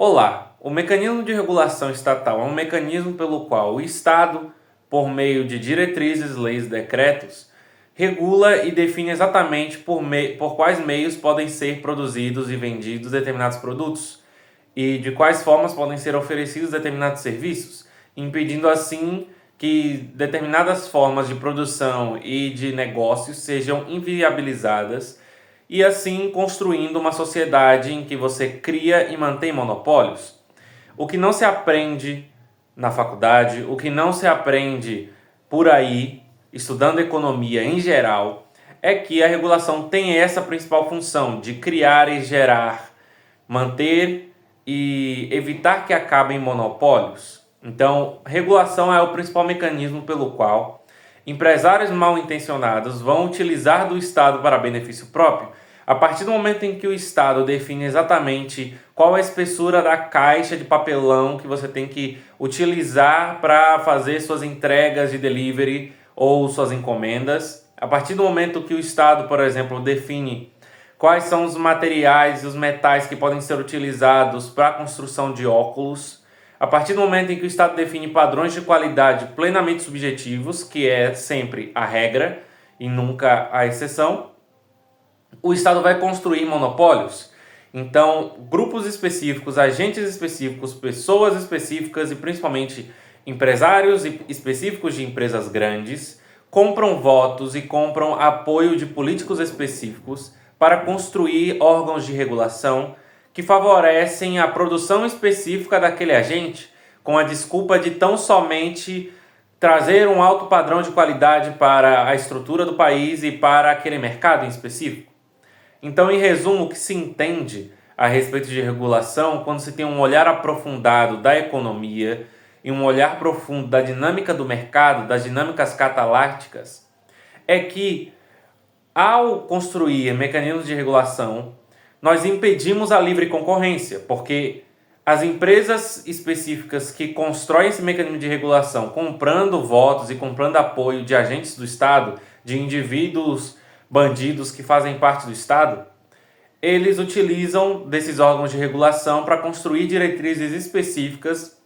Olá, o mecanismo de regulação estatal é um mecanismo pelo qual o Estado, por meio de diretrizes, leis e decretos, regula e define exatamente por quais meios podem ser produzidos e vendidos determinados produtos e de quais formas podem ser oferecidos determinados serviços, impedindo assim que determinadas formas de produção e de negócios sejam inviabilizadas e assim construindo uma sociedade em que você cria e mantém monopólios. O que não se aprende na faculdade, o que não se aprende por aí, estudando economia em geral, é que a regulação tem essa principal função de criar e gerar, manter e evitar que acabem monopólios. Então, regulação é o principal mecanismo pelo qual empresários mal intencionados vão utilizar do Estado para benefício próprio. A partir do momento em que o Estado define exatamente qual é a espessura da caixa de papelão que você tem que utilizar para fazer suas entregas de delivery ou suas encomendas, a partir do momento que o Estado, por exemplo, define quais são os materiais e os metais que podem ser utilizados para a construção de óculos, a partir do momento em que o Estado define padrões de qualidade plenamente subjetivos, que é sempre a regra e nunca a exceção, o Estado vai construir monopólios. Então, grupos específicos, agentes específicos, pessoas específicas e principalmente empresários específicos de empresas grandes compram votos e compram apoio de políticos específicos para construir órgãos de regulação que favorecem a produção específica daquele agente, com a desculpa de tão somente trazer um alto padrão de qualidade para a estrutura do país e para aquele mercado em específico. Então, em resumo, o que se entende a respeito de regulação, quando se tem um olhar aprofundado da economia e um olhar profundo da dinâmica do mercado, das dinâmicas catalácticas, é que ao construir mecanismos de regulação, nós impedimos a livre concorrência, porque as empresas específicas que constroem esse mecanismo de regulação, comprando votos e comprando apoio de agentes do Estado, de indivíduos bandidos que fazem parte do Estado, eles utilizam desses órgãos de regulação para construir diretrizes específicas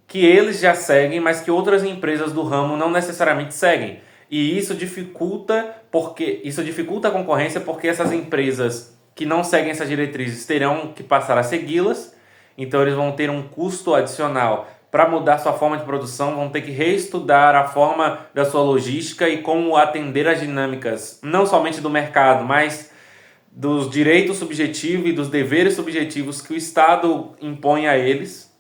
que eles já seguem, mas que outras empresas do ramo não necessariamente seguem. E isso dificulta a concorrência, porque essas empresas que não seguem essas diretrizes terão que passar a segui-las, então eles vão ter um custo adicional para mudar sua forma de produção, vão ter que reestudar a forma da sua logística e como atender às dinâmicas, não somente do mercado, mas dos direitos subjetivos e dos deveres subjetivos que o Estado impõe a eles.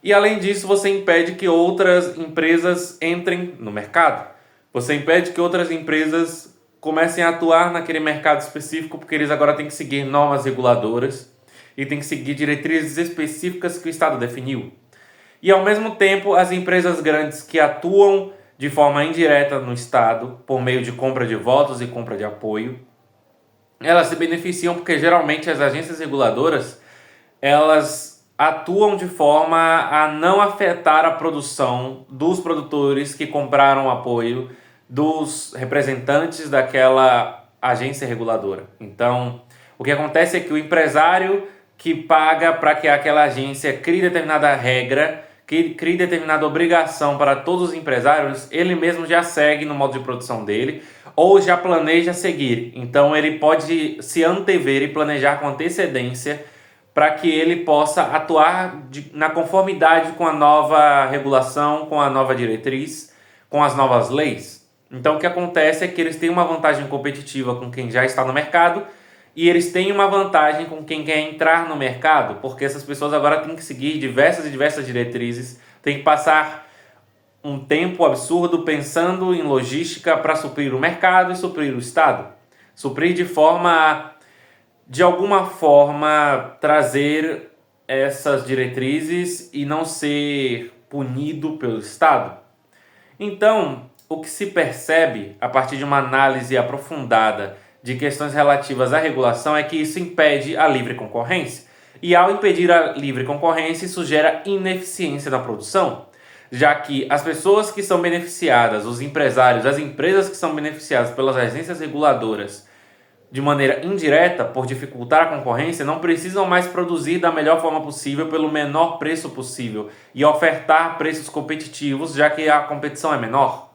E além disso, você impede que outras empresas entrem no mercado. Você impede que outras empresas comecem a atuar naquele mercado específico, porque eles agora têm que seguir normas reguladoras e têm que seguir diretrizes específicas que o Estado definiu. E ao mesmo tempo, as empresas grandes que atuam de forma indireta no Estado, por meio de compra de votos e compra de apoio, elas se beneficiam porque geralmente as agências reguladoras, elas atuam de forma a não afetar a produção dos produtores que compraram apoio dos representantes daquela agência reguladora. Então, o que acontece é que o empresário que paga para que aquela agência crie determinada regra, que crie determinada obrigação para todos os empresários, ele mesmo já segue no modo de produção dele ou já planeja seguir. Então ele pode se antever e planejar com antecedência para que ele possa atuar na conformidade com a nova regulação, com a nova diretriz, com as novas leis. Então o que acontece é que eles têm uma vantagem competitiva com quem já está no mercado e eles têm uma vantagem com quem quer entrar no mercado, porque essas pessoas agora têm que seguir diversas diretrizes, têm que passar um tempo absurdo pensando em logística para suprir o mercado e suprir o Estado. Suprir de alguma forma, trazer essas diretrizes e não ser punido pelo Estado. Então, o que se percebe a partir de uma análise aprofundada de questões relativas à regulação é que isso impede a livre concorrência. E ao impedir a livre concorrência, isso gera ineficiência na produção, já que as pessoas que são beneficiadas, os empresários, as empresas que são beneficiadas pelas agências reguladoras, de maneira indireta, por dificultar a concorrência, não precisam mais produzir da melhor forma possível pelo menor preço possível e ofertar preços competitivos, já que a competição é menor.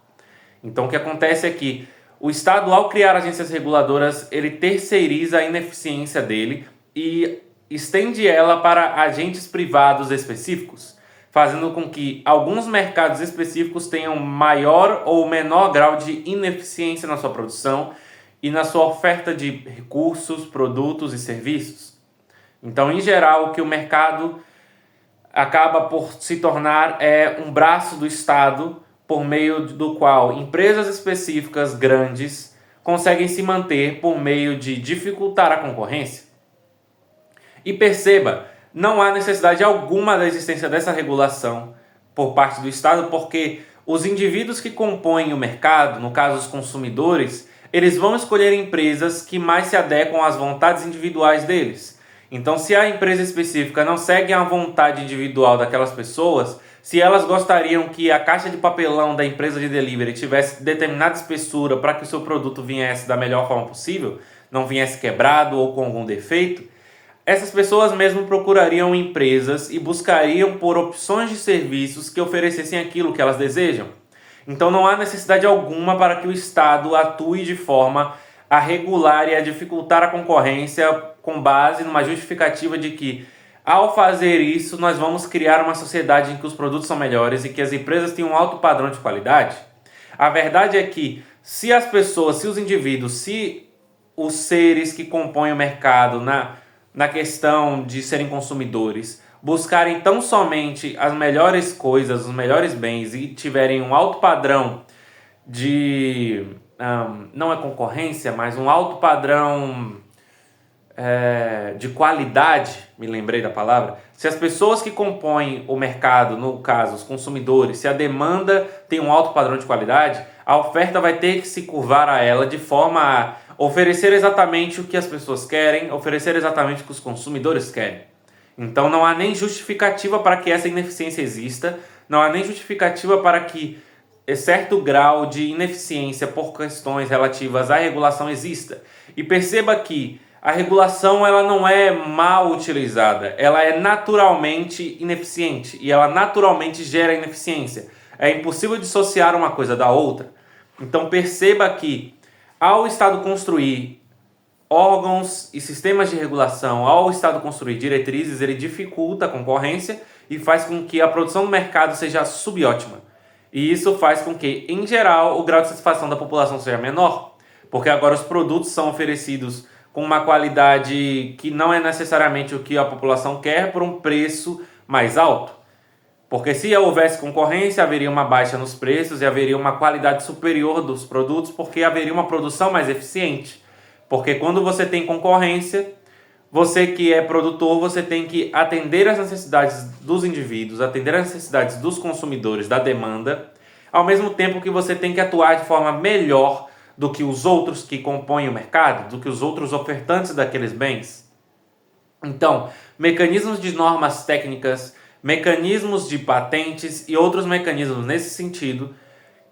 Então o que acontece é que o Estado, ao criar agências reguladoras, ele terceiriza a ineficiência dele e estende ela para agentes privados específicos, fazendo com que alguns mercados específicos tenham maior ou menor grau de ineficiência na sua produção e na sua oferta de recursos, produtos e serviços. Então, em geral, o que o mercado acaba por se tornar é um braço do Estado por meio do qual empresas específicas grandes conseguem se manter por meio de dificultar a concorrência. E perceba, não há necessidade alguma da existência dessa regulação por parte do Estado, porque os indivíduos que compõem o mercado, no caso os consumidores, eles vão escolher empresas que mais se adequam às vontades individuais deles. Então, se a empresa específica não segue a vontade individual daquelas pessoas, se elas gostariam que a caixa de papelão da empresa de delivery tivesse determinada espessura para que o seu produto viesse da melhor forma possível, não viesse quebrado ou com algum defeito, essas pessoas mesmo procurariam empresas e buscariam por opções de serviços que oferecessem aquilo que elas desejam. Então não há necessidade alguma para que o Estado atue de forma a regular e a dificultar a concorrência com base numa justificativa de que, ao fazer isso, nós vamos criar uma sociedade em que os produtos são melhores e que as empresas têm um alto padrão de qualidade. A verdade é que se as pessoas, se os indivíduos, se os seres que compõem o mercado na questão de serem consumidores, buscarem tão somente as melhores coisas, os melhores bens e tiverem um alto padrão de... não é concorrência, mas um alto padrão de qualidade, me lembrei da palavra. Se as pessoas que compõem o mercado, no caso os consumidores, se a demanda tem um alto padrão de qualidade, a oferta vai ter que se curvar a ela de forma a oferecer exatamente o que as pessoas querem, oferecer exatamente o que os consumidores querem. Então não há nem justificativa para que essa ineficiência exista, não há nem justificativa para que certo grau de ineficiência por questões relativas à regulação exista. E perceba que a regulação ela não é mal utilizada, ela é naturalmente ineficiente e ela naturalmente gera ineficiência. É impossível dissociar uma coisa da outra. Então perceba que ao Estado construir órgãos e sistemas de regulação, ao Estado construir diretrizes, ele dificulta a concorrência e faz com que a produção do mercado seja subótima. E isso faz com que, em geral, o grau de satisfação da população seja menor, porque agora os produtos são oferecidos com uma qualidade que não é necessariamente o que a população quer por um preço mais alto. Porque se houvesse concorrência, haveria uma baixa nos preços e haveria uma qualidade superior dos produtos, porque haveria uma produção mais eficiente. Porque quando você tem concorrência, você que é produtor, você tem que atender às necessidades dos indivíduos, atender às necessidades dos consumidores, da demanda, ao mesmo tempo que você tem que atuar de forma melhor do que os outros que compõem o mercado, do que os outros ofertantes daqueles bens. Então, mecanismos de normas técnicas, mecanismos de patentes e outros mecanismos nesse sentido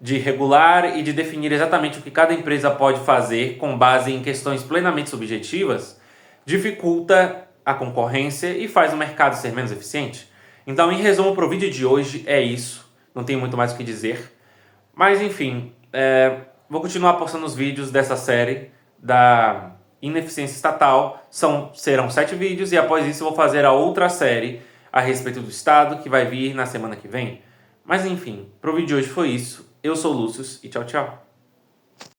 de regular e de definir exatamente o que cada empresa pode fazer com base em questões plenamente subjetivas, dificulta a concorrência e faz o mercado ser menos eficiente. Então, em resumo, para o vídeo de hoje é isso. Não tenho muito mais o que dizer. Mas, enfim, vou continuar postando os vídeos dessa série da ineficiência estatal. Serão 7 vídeos e após isso eu vou fazer a outra série a respeito do Estado, que vai vir na semana que vem. Mas enfim, pro vídeo de hoje foi isso. Eu sou o Lúcio e tchau, tchau.